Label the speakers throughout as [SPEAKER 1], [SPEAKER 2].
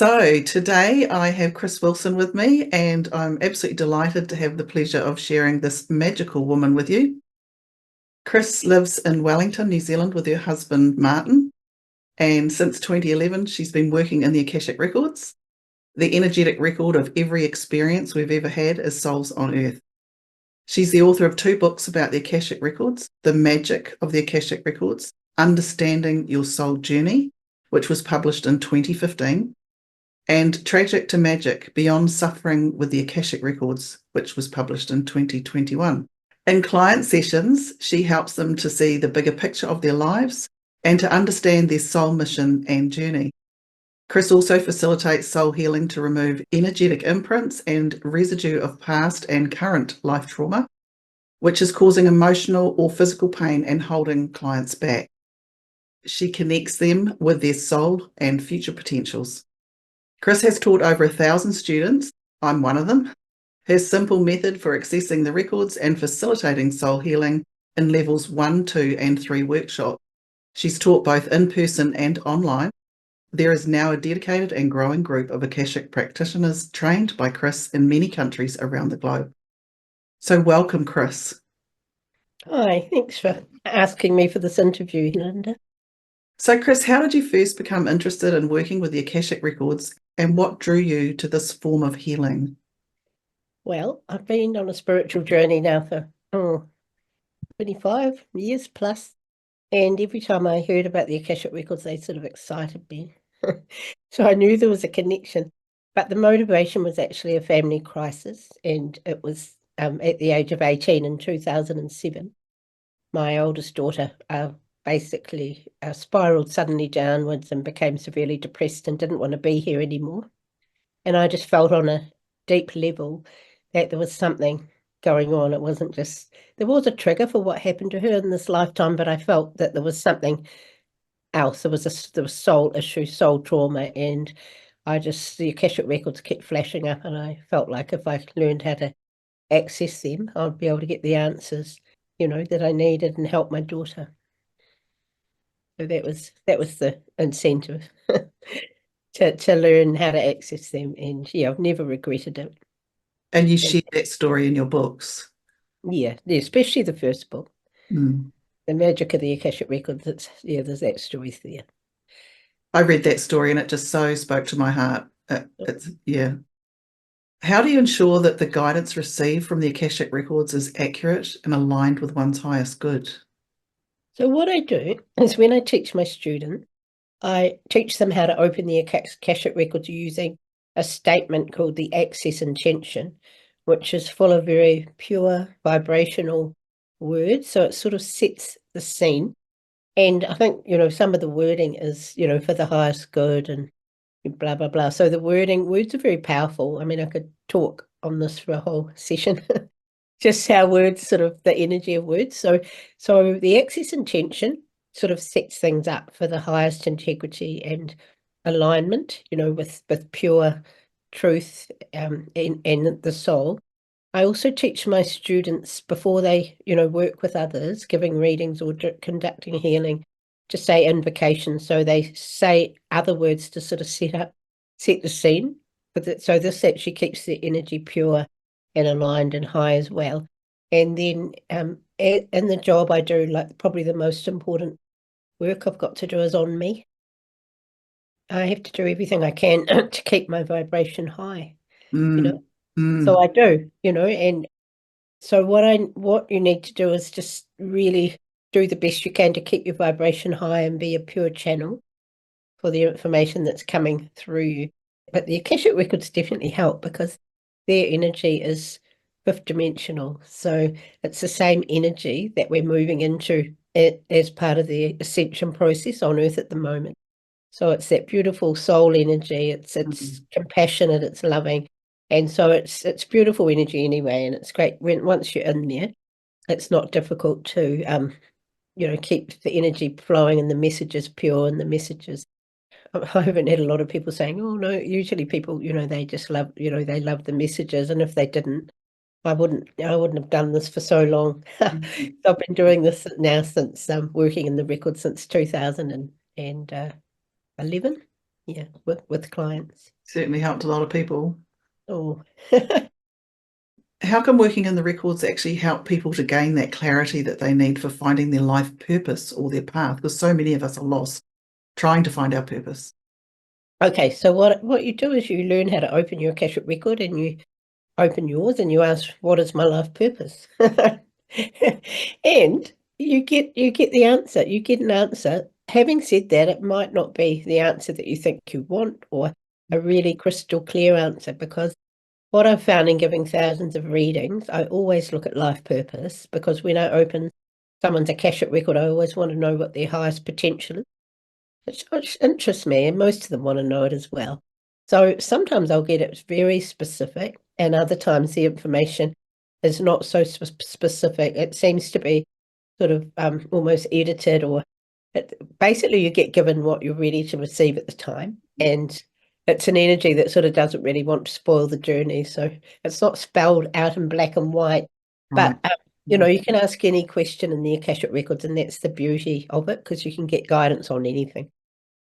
[SPEAKER 1] So today I have Chris Wilson with me, and I'm absolutely delighted to have the pleasure of sharing this magical woman with you. Chris lives in Wellington, New Zealand with her husband, Martin, and since 2011, she's been working in the Akashic Records, the energetic record of every experience we've ever had as souls on Earth. She's the author of 2 books about the Akashic Records, The Magic of the Akashic Records, Understanding Your Soul Journey, which was published in 2015, and Tragic to Magic, Beyond Suffering with the Akashic Records, which was published in 2021. In client sessions, she helps them to see the bigger picture of their lives and to understand their soul mission and journey. Chris also facilitates soul healing to remove energetic imprints and residue of past and current life trauma, which is causing emotional or physical pain and holding clients back. She connects them with their soul and future potentials. Chris has taught over 1,000 students. I'm one of them. Her simple method for accessing the records and facilitating soul healing in levels 1, 2, and 3 workshop. She's taught both in person and online. There is now a dedicated and growing group of Akashic practitioners trained by Chris in many countries around the globe. So welcome, Chris.
[SPEAKER 2] Hi, thanks for asking me for this interview, Linda.
[SPEAKER 1] So Chris, how did you first become interested in working with the Akashic Records, and what drew you to this form of healing?
[SPEAKER 2] Well, I've been on a spiritual journey now for 25 years plus, and every time I heard about the Akashic Records, they sort of excited me. So I knew there was a connection, but the motivation was actually a family crisis, and it was at the age of 18 in 2007. My oldest daughter basically spiraled suddenly downwards and became severely depressed and didn't want to be here anymore. And I just felt on a deep level that there was something going on. It wasn't just, there was a trigger for what happened to her in this lifetime, but I felt that there was something else. There was soul issue, soul trauma, and the Akashic Records kept flashing up, and I felt like if I learned how to access them, I'd be able to get the answers, that I needed and help my daughter. So that was the incentive to learn how to access them, and yeah, I've never regretted it.
[SPEAKER 1] And you shared that story in your books.
[SPEAKER 2] Yeah, especially the first book,
[SPEAKER 1] Mm.
[SPEAKER 2] The Magic of the Akashic Records. There's that story there.
[SPEAKER 1] I read that story and it just so spoke to my heart. Yeah. How do you ensure that the guidance received from the Akashic Records is accurate and aligned with one's highest good?
[SPEAKER 2] So what I do is when I teach my students, I teach them how to open the Akashic Records using a statement called the Access Intention, which is full of very pure vibrational words. So it sort of sets the scene. And I think, some of the wording is, for the highest good and blah, blah, blah. So the words are very powerful. I mean, I could talk on this for a whole session, just how words the energy of words. So the Access Intention sort of sets things up for the highest integrity and alignment, with pure truth and the soul. I also teach my students before they, work with others, giving readings or conducting healing, to say invocations. So they say other words to sort of set the scene. So this actually keeps the energy pure and aligned and high as well. And then in the job I do, like probably the most important work I've got to do is on me. I have to do everything I can to keep my vibration high, So I do, and so what you need to do is just really do the best you can to keep your vibration high and be a pure channel for the information that's coming through you. But the Akashic Records definitely help because their energy is fifth dimensional. So it's the same energy that we're moving into as part of the ascension process on Earth at the moment. So it's that beautiful soul energy. It's compassionate, it's loving. And so it's beautiful energy anyway, and it's great once you're in there. It's not difficult to keep the energy flowing and the messages pure and the messages. I haven't had a lot of people saying, "Oh no." Usually people, they just love, they love the messages, and if they didn't, I wouldn't have done this for so long. I've been doing this now since working in the record since 2011. yeah, with clients.
[SPEAKER 1] Certainly helped a lot of people.
[SPEAKER 2] Oh,
[SPEAKER 1] How can working in the records actually help people to gain that clarity that they need for finding their life purpose or their path? Because so many of us are lost trying to find our purpose.
[SPEAKER 2] okay. So what you do is you learn how to open your Akashic record, and you open yours, and you ask, "What is my life purpose?" And you get the answer. You get an answer. Having said that, it might not be the answer that you think you want, or a really crystal clear answer, because what I've found in giving thousands of readings, I always look at life purpose, because when I open someone's Akashic record, I always want to know what their highest potential is, which interests me, and most of them want to know it as well. So sometimes I'll get it very specific, and other times the information is not so specific. It seems to be sort of almost edited, or basically you get given what you're ready to receive at the time, and it's an energy that sort of doesn't really want to spoil the journey. So it's not spelled out in black and white,
[SPEAKER 1] Right.
[SPEAKER 2] but you can ask any question in the Akashic records, and that's the beauty of it, because you can get guidance on anything.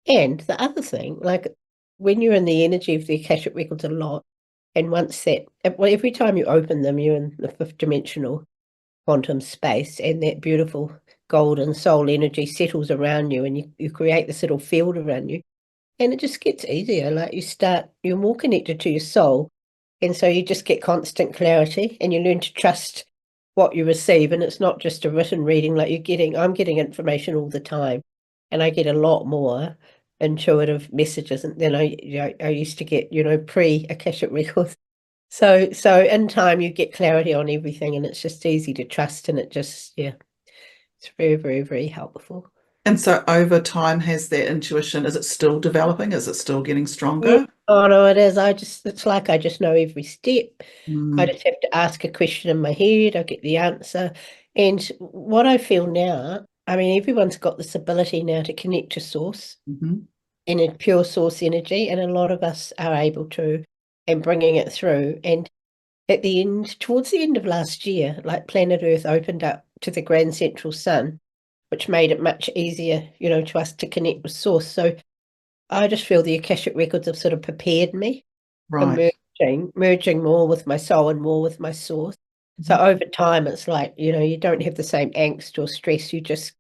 [SPEAKER 2] And the other thing, like when you're in the energy of the Akashic records a lot, and once that, well, every time you open them, you're in the fifth dimensional quantum space, and that beautiful golden soul energy settles around you, and you create this little field around you, and it just gets easier. Like you're more connected to your soul, and so you just get constant clarity, and you learn to trust what you receive, and it's not just a written reading. Like I'm getting information all the time, and I get a lot more intuitive messages than I used to get, pre Akashic records. So in time you get clarity on everything, and it's just easy to trust, and yeah, it's very, very, very helpful.
[SPEAKER 1] And so over time, has that intuition, is it still developing? Is it still getting
[SPEAKER 2] Yeah.
[SPEAKER 1] stronger?
[SPEAKER 2] Oh no, it is. It's like I just know every step. I
[SPEAKER 1] Mm,
[SPEAKER 2] just have to ask a question in my head, I get the answer. And what I feel now, I mean, everyone's got this ability now to connect to source
[SPEAKER 1] mhm,
[SPEAKER 2] and in pure source energy, and a lot of us are able to, and bringing it through. And towards the end of last year, like planet Earth opened up to the grand central sun, which made it much easier, to us to connect with source. So I just feel the Akashic records have sort of prepared me for
[SPEAKER 1] right.
[SPEAKER 2] merging more with my soul and more with my source. So
[SPEAKER 1] Mhm.
[SPEAKER 2] over time, it's like, you don't have the same angst or stress. You just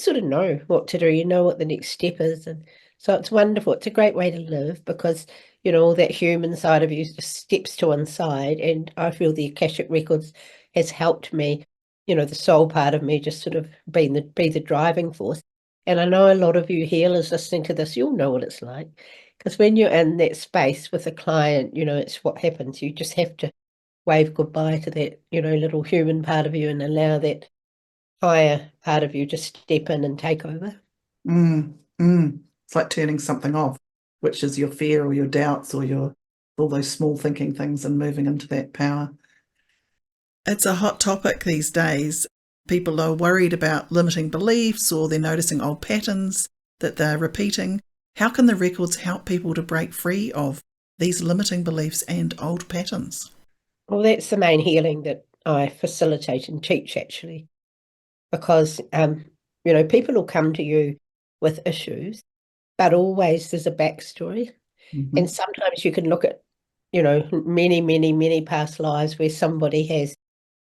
[SPEAKER 2] sort of know what to do. You know what the next step is. And so it's wonderful. It's a great way to live, because, all that human side of you just steps to one side. And I feel the Akashic Records has helped me, the soul part of me just sort of be the driving force. And I know a lot of you healers listening to this, you'll know what it's like. Because when you're in that space with a client, it's what happens. You just have to wave goodbye to that, little human part of you, and allow that higher part of you just step in and take over.
[SPEAKER 1] Mm, mm. It's like turning something off, which is your fear or your doubts or your all those small thinking things and moving into that power. It's a hot topic these days. People are worried about limiting beliefs or they're noticing old patterns that they're repeating. How can the records help people to break free of these limiting beliefs and old patterns?
[SPEAKER 2] Well, that's the main healing that I facilitate and teach, actually, because people will come to you with issues, but always there's a backstory. And
[SPEAKER 1] Mm-hmm.
[SPEAKER 2] sometimes you can look at, many, many, many past lives where somebody has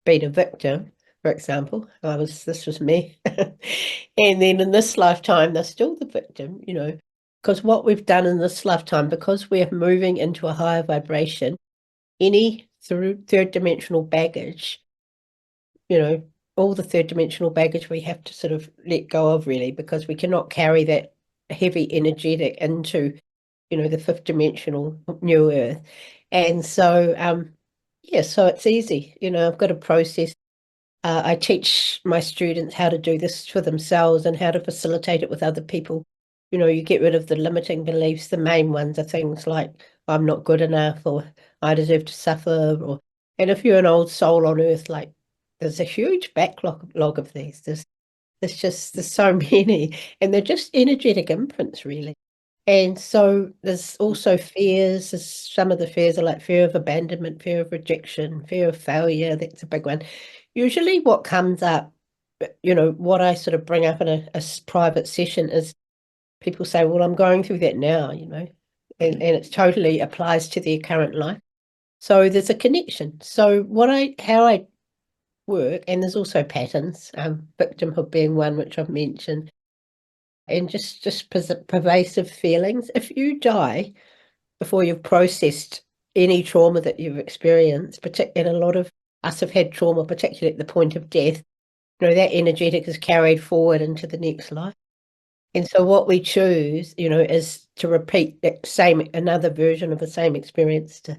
[SPEAKER 2] been a victim, for example. This was me. And then in this lifetime, they're still the victim, because what we've done in this lifetime, because we're moving into a higher vibration, any through third dimensional baggage, all the third dimensional baggage we have to sort of let go of, really, because we cannot carry that heavy energetic into, the fifth dimensional new earth. And so, yeah, so it's easy. I've got a process. I teach my students how to do this for themselves and how to facilitate it with other people. You get rid of the limiting beliefs. The main ones are things like, I'm not good enough, or I deserve to suffer, and if you're an old soul on earth, like, there's a huge backlog of these. There's so many, and they're just energetic imprints, really. And so there's also fears. Some of the fears are like fear of abandonment, fear of rejection, fear of failure. That's a big one. Usually what comes up, what I sort of bring up in a private session is people say, well, I'm going through that now, you know, and it totally applies to their current life. So there's a connection. So how I work, and there's also patterns, victimhood being one which I've mentioned, and just pervasive feelings. If you die before you've processed any trauma that you've experienced, and a lot of us have had trauma, particularly at the point of death, you know, that energetic is carried forward into the next life. And so what we choose, you know, is to repeat that another version of the same experience to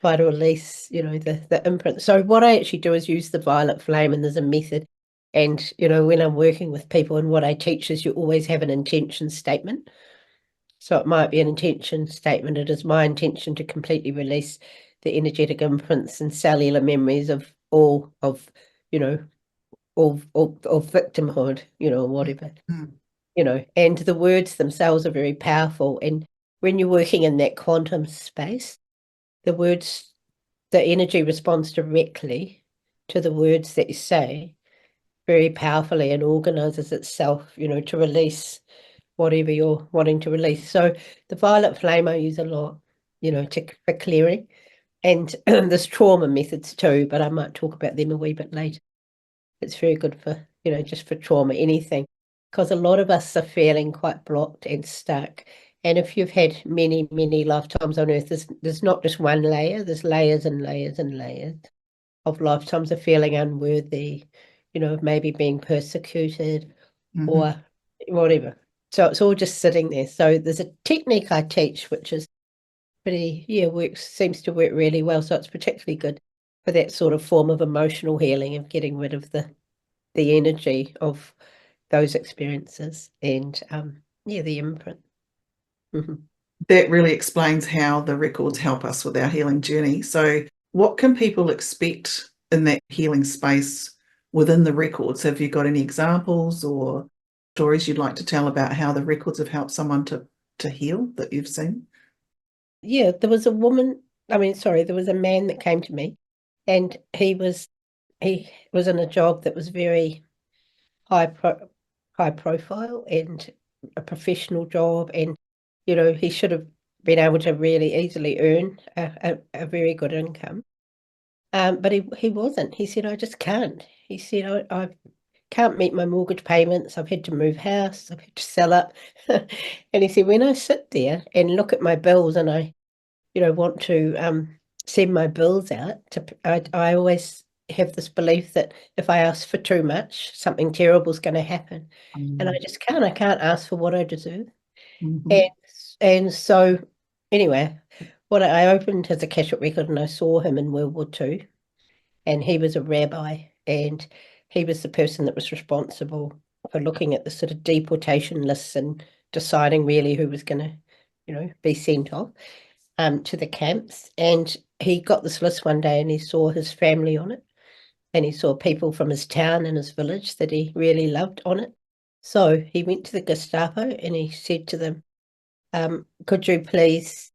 [SPEAKER 2] try to release, you know, the imprint. So what I actually do is use the violet flame, and there's a method. And, you know, when I'm working with people, and what I teach is you always have an intention statement. So it might be an intention statement. It is my intention to completely release the energetic imprints and cellular memories of all of, you know, of victimhood, you know, whatever.
[SPEAKER 1] Mm.
[SPEAKER 2] You know, and the words themselves are very powerful. And when you're working in that quantum space, the energy responds directly to the words that you say very powerfully, and organizes itself, you know, to release whatever you're wanting to release. So the violet flame I use a lot, you know, for clearing. And there's trauma methods too, but I might talk about them a wee bit later. It's very good for, you know, just for trauma, anything, because a lot of us are feeling quite blocked and stuck. And if you've had many, many lifetimes on earth, there's not just one layer, there's layers and layers and layers of lifetimes of feeling unworthy, you know, of maybe being persecuted or whatever. So it's all just sitting there. So there's a technique I teach, which is seems to work really well. So it's particularly good for that sort of form of emotional healing, of getting rid of the energy of those experiences, and the imprint.
[SPEAKER 1] That really explains how the records help us with our healing journey. So what can people expect in that healing space within the records? Have you got any examples or stories you'd like to tell about how the records have helped someone to heal that you've seen?
[SPEAKER 2] Yeah, there was a man that came to me, and he was in a job that was very high profile, and a professional job, and you know, he should have been able to really easily earn a very good income. But he wasn't. He said, I just can't. He said, I can't meet my mortgage payments. I've had to move house. I've had to sell it. And he said, when I sit there and look at my bills, and I, you know, want to send my bills out, I always have this belief that if I ask for too much, something terrible is going to happen. And I just can't. I can't ask for what I deserve.
[SPEAKER 1] Mm-hmm.
[SPEAKER 2] And so, anyway, I opened his Akashic record, and I saw him in World War II, and he was a rabbi, and he was the person that was responsible for looking at the sort of deportation lists and deciding really who was going to, you know, be sent off to the camps. And he got this list one day, and he saw his family on it, and he saw people from his town and his village that he really loved on it. So he went to the Gestapo, and he said to them, could you please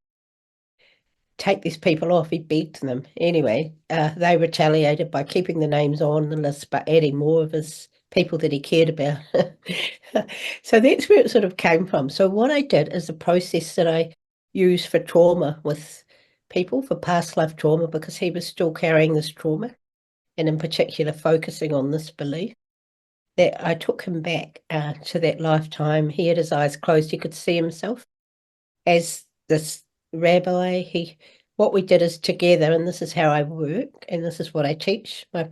[SPEAKER 2] take these people off? He begged them. Anyway, they retaliated by keeping the names on the list, but adding more of his people that he cared about. So that's where it sort of came from. So what I did is a process that I use for trauma with people, for past life trauma, because he was still carrying this trauma, and in particular focusing on this belief, that I took him back to that lifetime. He had his eyes closed. He could see himself as this rabbi. What we did is together, and this is how I work, and this is what I teach the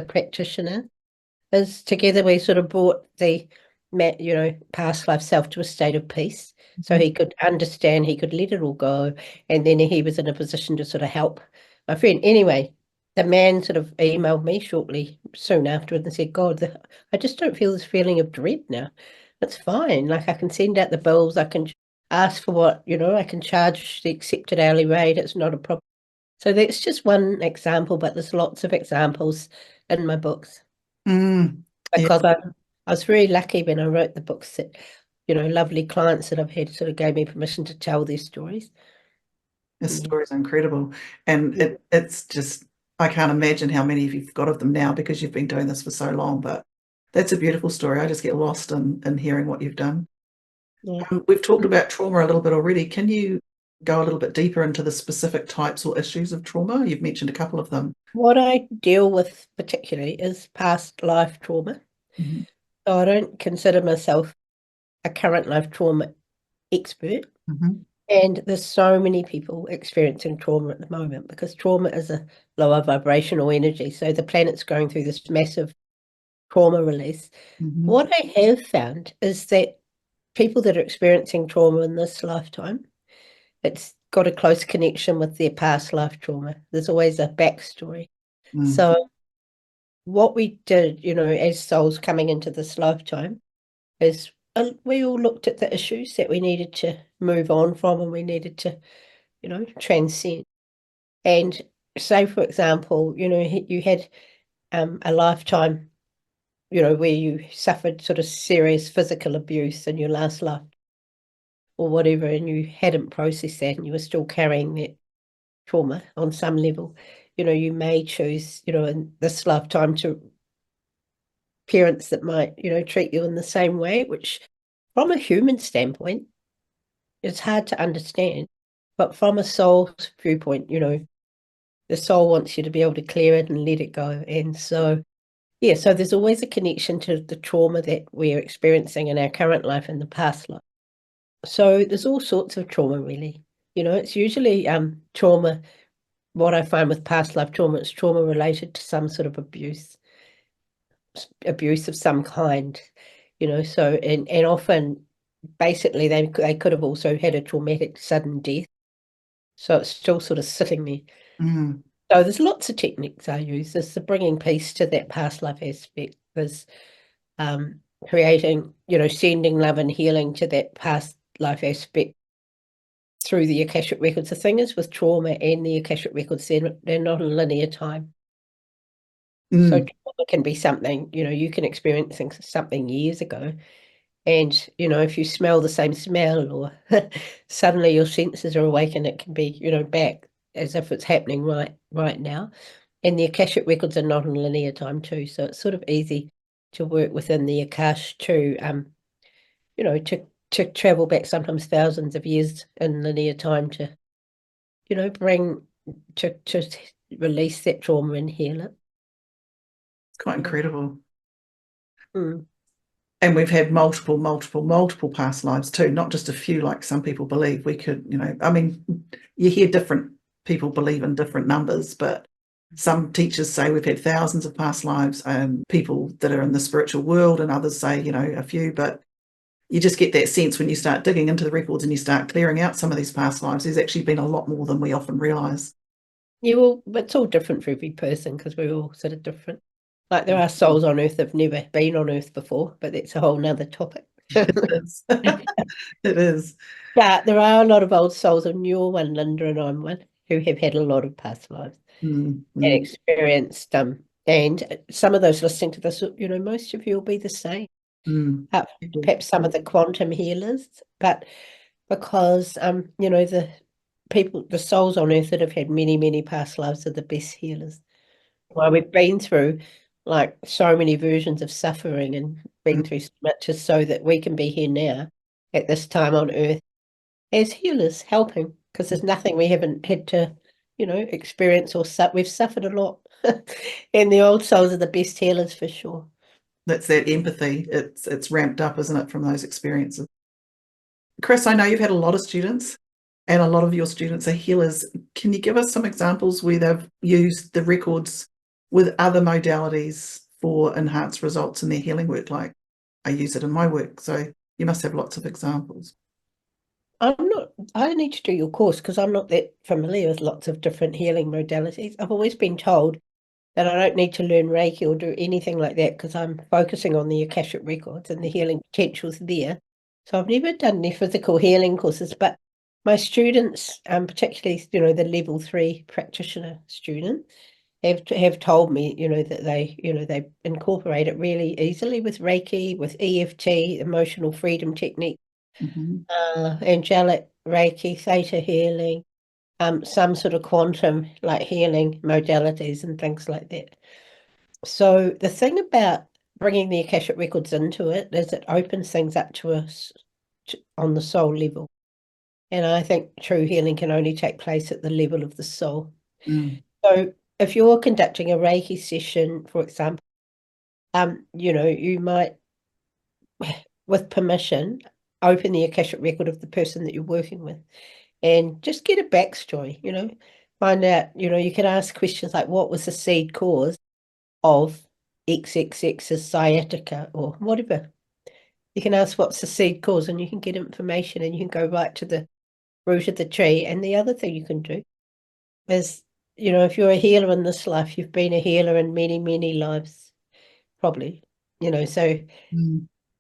[SPEAKER 2] practitioner, is together we sort of brought the past life self to a state of peace, so he could understand, he could let it all go, and then he was in a position to sort of help my friend. Anyway, the man sort of emailed me soon afterwards and said, God, I just don't feel this feeling of dread now. It's fine. Like, I can send out the bills, I can ask for what, you know, I can charge the accepted hourly rate. It's not a problem. So that's just one example, but there's lots of examples in my books,
[SPEAKER 1] Mm, yeah,
[SPEAKER 2] because I was very lucky when I wrote the books that, you know, lovely clients that I've had sort of gave me permission to tell their stories.
[SPEAKER 1] this
[SPEAKER 2] Yeah.
[SPEAKER 1] story is incredible. And
[SPEAKER 2] Yeah.
[SPEAKER 1] it's just, I can't imagine how many of you've got of them now because you've been doing this for so long, but that's a beautiful story. I just get lost in hearing what you've done.
[SPEAKER 2] Yeah.
[SPEAKER 1] We've talked about trauma a little bit already. Can you go a little bit deeper into the specific types or issues of trauma? You've mentioned a couple of them.
[SPEAKER 2] What I deal with particularly is past life trauma.
[SPEAKER 1] Mhm.
[SPEAKER 2] So I don't consider myself a current life trauma expert.
[SPEAKER 1] Mhm.
[SPEAKER 2] And there's so many people experiencing trauma at the moment because trauma is a lower vibrational energy. So the planet's going through this massive trauma release.
[SPEAKER 1] Mhm.
[SPEAKER 2] What I have found is that people that are experiencing trauma in this lifetime, it's got a close connection with their past life trauma. There's always a backstory.
[SPEAKER 1] Mm.
[SPEAKER 2] So what we did, as souls coming into this lifetime is we all looked at the issues that we needed to move on from and we needed to, transcend. And say, for example, you had a lifetime, where you suffered sort of serious physical abuse in your last life or whatever, and you hadn't processed that and you were still carrying that trauma on some level. You may choose, in this lifetime to parents that might, treat you in the same way, which from a human standpoint, it's hard to understand. But from a soul's viewpoint, the soul wants you to be able to clear it and let it go. And so, yeah, so there's always a connection to the trauma that we're experiencing in our current life and the past life. So there's all sorts of trauma, really. It's usually trauma. What I find with past life trauma, it's trauma related to some sort of abuse of some kind. So and often, basically, they could have also had a traumatic sudden death. So it's still sort of sitting there.
[SPEAKER 1] Mm.
[SPEAKER 2] So there's lots of techniques I use. There's the bringing peace to that past life aspect. There's creating, sending love and healing to that past life aspect through the Akashic Records. The thing is with trauma and the Akashic Records, they're not in linear time. So
[SPEAKER 1] Mm.
[SPEAKER 2] trauma can be something, you can experience something years ago. And, if you smell the same smell or suddenly your senses are awakened, it can be, back as if it's happening right now. And the Akashic Records are not in linear time too. So it's sort of easy to work within the Akash to to travel back sometimes thousands of years in linear time to, bring to release that trauma and heal it.
[SPEAKER 1] It's quite
[SPEAKER 2] Yeah.
[SPEAKER 1] incredible.
[SPEAKER 2] Mm.
[SPEAKER 1] And we've had multiple past lives too, not just a few like some people believe. We could, I mean, you hear different people believe in different numbers, but some teachers say we've had thousands of past lives, people that are in the spiritual world, and others say, a few, but you just get that sense when you start digging into the records and you start clearing out some of these past lives, there's actually been a lot more than we often realize.
[SPEAKER 2] Yeah, well, it's all different for every person because we're all sort of different. Like there are souls on Earth that have never been on Earth before, but that's a whole nother topic.
[SPEAKER 1] It is. It is.
[SPEAKER 2] But there are a lot of old souls, and you're one, Linda, and I'm one, who have had a lot of past lives
[SPEAKER 1] Mm,
[SPEAKER 2] and
[SPEAKER 1] mm,
[SPEAKER 2] experienced and some of those listening to this, most of you will be the same.
[SPEAKER 1] mm.
[SPEAKER 2] Uh, Perhaps some of the quantum healers, but because the souls on Earth that have had many past lives are the best healers. Well, we've been through like so many versions of suffering and been
[SPEAKER 1] Mm.
[SPEAKER 2] through so much just so that we can be here now at this time on Earth as healers, helping, because there's nothing we haven't had to, experience or we've suffered a lot. And the old souls are the best healers for sure.
[SPEAKER 1] That's that empathy. It's ramped up, isn't it, from those experiences? Chris, I know you've had a lot of students and a lot of your students are healers. Can you give us some examples where they've used the records with other modalities for enhanced results in their healing work? Like I use it in my work. So you must have lots of examples.
[SPEAKER 2] I need to do your course because I'm not that familiar with lots of different healing modalities. I've always been told that I don't need to learn Reiki or do anything like that because I'm focusing on the Akashic Records and the healing potentials there. So I've never done any physical healing courses, but my students, particularly, the level 3 practitioner students, have told me, that they incorporate it really easily with Reiki, with EFT, emotional freedom technique,
[SPEAKER 1] Mhm.
[SPEAKER 2] angelic Reiki, theta healing, some sort of quantum like healing modalities and things like that. So the thing about bringing the Akashic Records into it is it opens things up to us on the soul level. And I think true healing can only take place at the level of the soul.
[SPEAKER 1] Mm.
[SPEAKER 2] So if you're conducting a Reiki session, for example, you might, with permission, open the Akashic record of the person that you're working with and just get a backstory, find out, you can ask questions like, what was the seed cause of XXX's sciatica or whatever. You can ask what's the seed cause and you can get information and you can go right to the root of the tree. And the other thing you can do is, if you're a healer in this life, you've been a healer in many, many lives, probably, so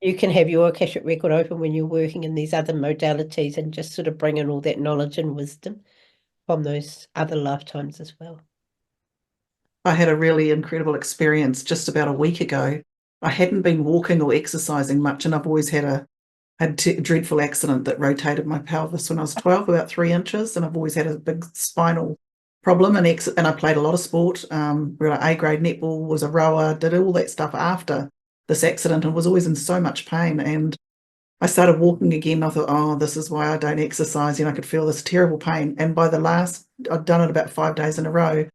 [SPEAKER 2] you can have your Akashic record open when you're working in these other modalities and just sort of bring in all that knowledge and wisdom from those other lifetimes as well.
[SPEAKER 1] I had a really incredible experience just about a week ago. I hadn't been walking or exercising much, and I've always had a dreadful accident that rotated my pelvis when I was 12, about 3 inches, and I've always had a big spinal problem. And I played a lot of sport. A-grade netball, was a rower, did all that stuff after this accident, and was always in so much pain. And I started walking again. I thought, oh, this is why I don't exercise. I could feel this terrible pain. And by the last, I'd done it about 5 days in a row.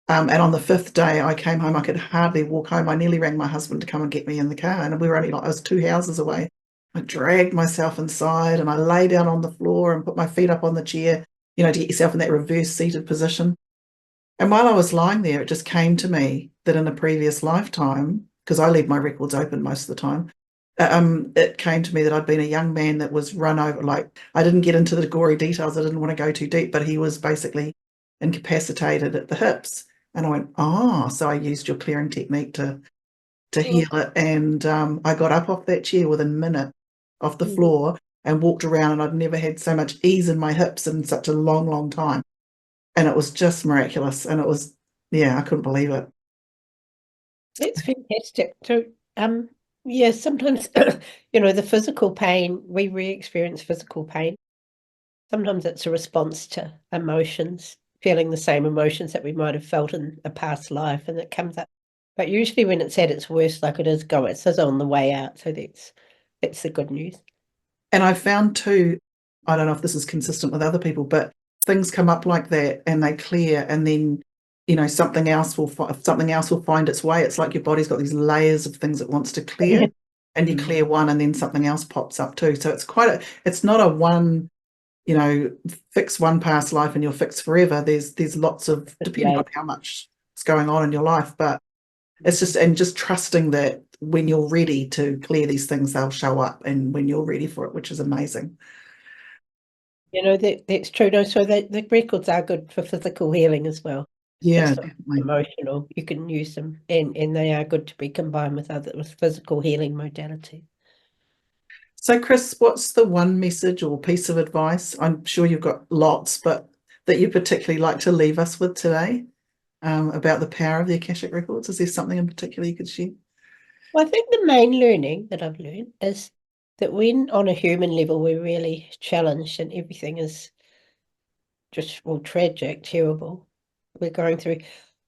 [SPEAKER 1] And on the 5th day, I came home. I could hardly walk home. I nearly rang my husband to come and get me in the car. And we were only I was 2 houses away. I dragged myself inside and I lay down on the floor and put my feet up on the chair, to get yourself in that reverse seated position. And while I was lying there, it just came to me that in a previous lifetime, because I leave my records open most of the time, it came to me that I'd been a young man that was run over. Like, I didn't get into the gory details. I didn't want to go too deep, but he was basically incapacitated at the hips. And I went, so I used your clearing technique to heal it. And I got up off that chair within a minute off the floor and walked around, and I'd never had so much ease in my hips in such a long, long time. And it was just miraculous. And it was, I couldn't believe it.
[SPEAKER 2] It's fantastic. So, sometimes, the physical pain, we re-experience physical pain. Sometimes it's a response to emotions, feeling the same emotions that we might have felt in a past life, and it comes up. But usually when it's at its worst, like it is on the way out. So that's the good news.
[SPEAKER 1] And I found too, I don't know if this is consistent with other people, but things come up like that and they clear, and then something else will find its way. It's like your body's got these layers of things it wants to clear, and you clear one, and then something else pops up too. So it's not a one, fix one past life and you're fixed forever. There's lots of, depending on how much is going on in your life, but it's just trusting that when you're ready to clear these things, they'll show up, and when you're ready for it, which is amazing.
[SPEAKER 2] That's true. No, so the records are good for physical healing as well.
[SPEAKER 1] Yeah,
[SPEAKER 2] definitely. Emotional, you can use them, and they are good to be combined with physical healing modalities.
[SPEAKER 1] So, Chris, what's the one message or piece of advice? I'm sure you've got lots, but that you particularly like to leave us with today about the power of the Akashic Records? Is there something in particular you could share?
[SPEAKER 2] Well, I think the main learning that I've learned is that when on a human level we're really challenged and everything is just, tragic, terrible, we're going through,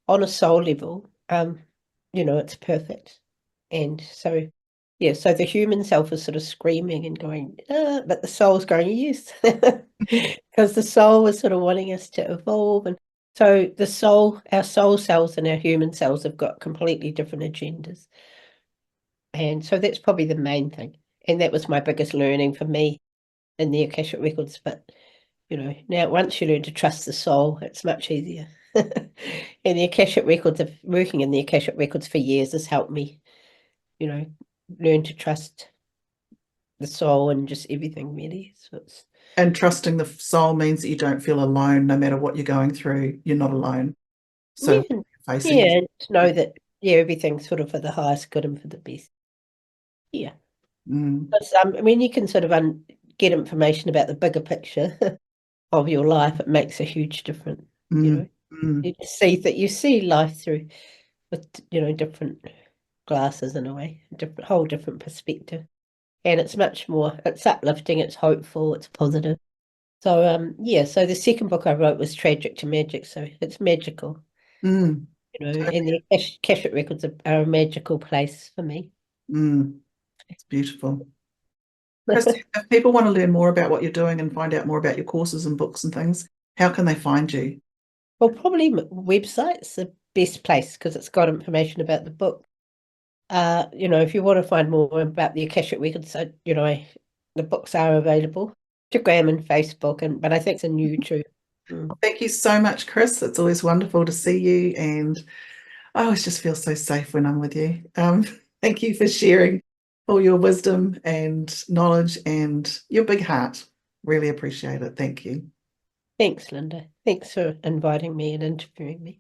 [SPEAKER 2] on a soul level, it's perfect. And so, so the human self is sort of screaming and going, but the soul's going, yes, because the soul is sort of wanting us to evolve. And so our soul cells and our human cells have got completely different agendas. And so that's probably the main thing. And that was my biggest learning for me in the Akashic Records. But, now once you learn to trust the soul, it's much easier. And the Akashic Records, working in the Akashic Records for years has helped me, learn to trust the soul and just everything really. So
[SPEAKER 1] and trusting the soul means that you don't feel alone, no matter what you're going through. You're not alone. So facing
[SPEAKER 2] and to know that everything's sort of for the highest good and for the best. Yeah. Because, you can sort of get information about the bigger picture of your life. It makes a huge difference. You see life through with different glasses in a way, whole different perspective, and it's much more. It's uplifting. It's hopeful. It's positive. So so the second book I wrote was Tragic to Magic. So it's magical. And the Akashic Records are a magical place for me.
[SPEAKER 1] It's beautiful. Chris, if people want to learn more about what you're doing and find out more about your courses and books and things, how can they find you?
[SPEAKER 2] Well, probably website's the best place because it's got information about the book. If you want to find more about the Akashic Records, the books are available. Instagram and Facebook, but I think it's on YouTube.
[SPEAKER 1] Thank you so much, Chris. It's always wonderful to see you, and I always just feel so safe when I'm with you. Thank you for sharing all your wisdom and knowledge and your big heart. Really appreciate it. Thank you.
[SPEAKER 2] Thanks, Linda. Thanks for inviting me and interviewing me.